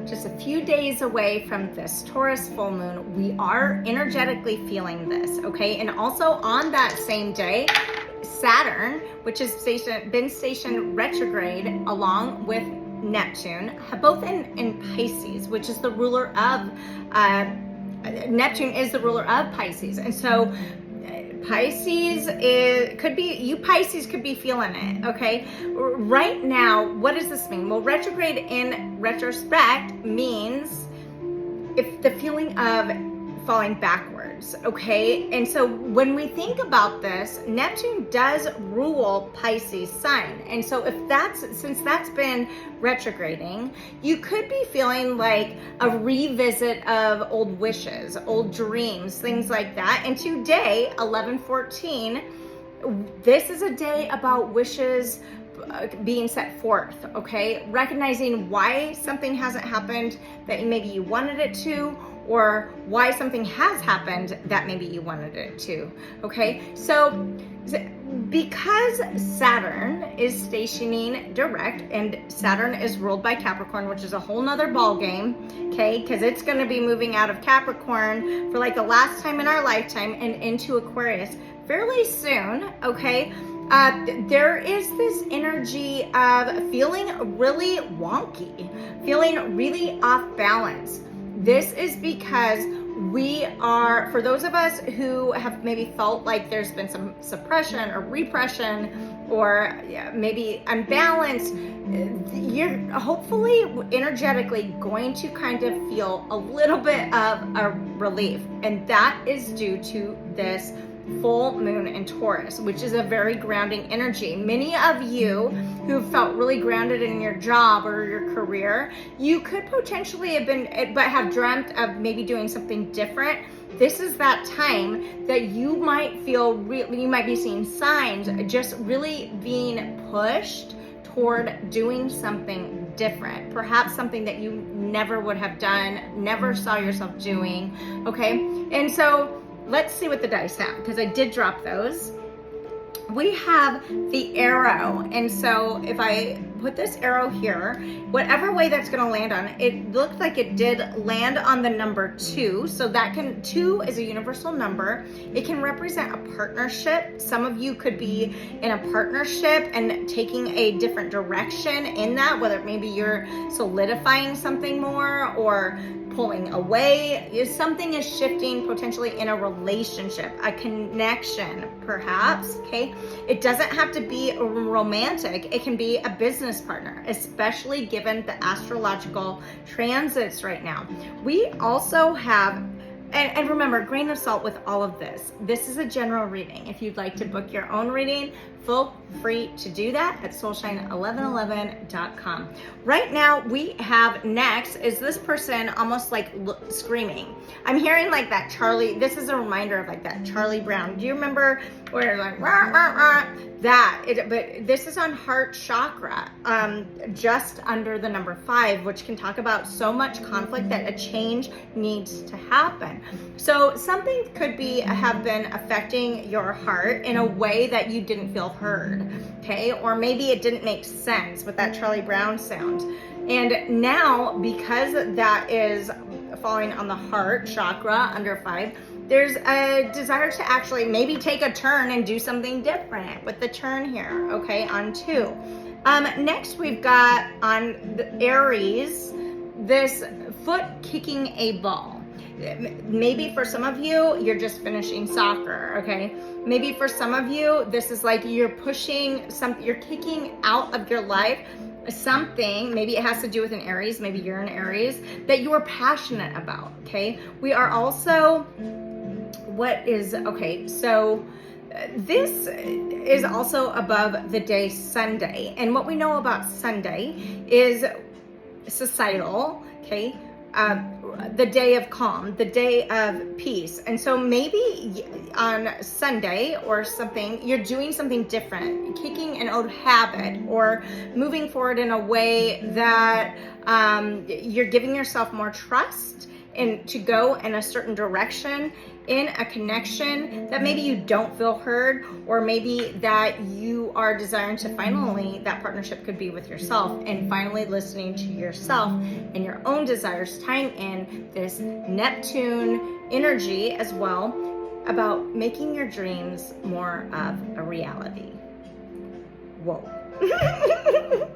just a few days away from this Taurus full moon. We are energetically feeling this, okay? And also on that same day, Saturn, which has been stationed retrograde along with Neptune, both in Pisces, which is the ruler of, Neptune is the ruler of Pisces. And so Pisces could be feeling it, okay? Right now, what does this mean? Well, retrograde in retrospect means if the feeling of falling backwards, okay? And so when we think about this, Neptune does rule Pisces sign. And so since that's been retrograding, you could be feeling like a revisit of old wishes, old dreams, things like that. And today, 11/14, this is a day about wishes being set forth, okay? Recognizing why something hasn't happened that maybe you wanted it to, or why something has happened that maybe you wanted it to, okay? So because Saturn is stationing direct, and Saturn is ruled by Capricorn, which is a whole nother ball game, okay? Because it's going to be moving out of Capricorn for like the last time in our lifetime and into Aquarius fairly soon, okay? There is this energy of feeling really wonky, feeling really off balance. This is because we are, for those of us who have maybe felt like there's been some suppression or repression or maybe unbalanced, you're hopefully energetically going to kind of feel a little bit of a relief. And that is due to this full moon in Taurus, which is a very grounding energy. Many of you who felt really grounded in your job or your career, you could potentially have have dreamt of maybe doing something different. This is that time that you might feel you might be seeing signs just really being pushed toward doing something different, perhaps something that you never would have done, never saw yourself doing, okay? And so let's see what the dice have, because I did drop those. We have the arrow, and so if I put this arrow here, whatever way that's going to land on, it looked like it did land on the number 2. So that 2 is a universal number. It can represent a partnership. Some of you could be in a partnership and taking a different direction in that, whether maybe you're solidifying something more or pulling away. Something is shifting potentially in a relationship, a connection perhaps, okay? It doesn't have to be romantic. It can be a business partner, especially given the astrological transits right now. We also have, and remember, grain of salt with all of this. This is a general reading. If you'd like to book your own reading, feel free to do that at soulshine1111.com. Right now, we have next is this person almost like screaming. I'm hearing like that Charlie, this is a reminder of like that Charlie Brown. Do you remember where like, rah, rah, rah, but this is on heart chakra, just under the number 5, which can talk about so much conflict that a change needs to happen. So something could have been affecting your heart in a way that you didn't feel heard, okay? Or maybe it didn't make sense with that Charlie Brown sound. And now, because that is falling on the heart chakra under 5, there's a desire to actually maybe take a turn and do something different with the turn here, okay, on 2. Next, we've got on the Aries, this foot kicking a ball. Maybe for some of you, you're just finishing soccer, okay? Maybe for some of you, this is like you're you're kicking out of your life something, maybe it has to do with an Aries, maybe you're an Aries, that you are passionate about, okay? We are also, so this is also above the day Sunday. And what we know about Sunday is societal, okay? The day of calm, the day of peace. And so maybe on Sunday or something, you're doing something different, kicking an old habit or moving forward in a way that you're giving yourself more trust and to go in a certain direction in a connection that maybe you don't feel heard, or maybe that you are desiring to finally, that partnership could be with yourself, and finally listening to yourself and your own desires, tying in this Neptune energy as well about making your dreams more of a reality. Whoa.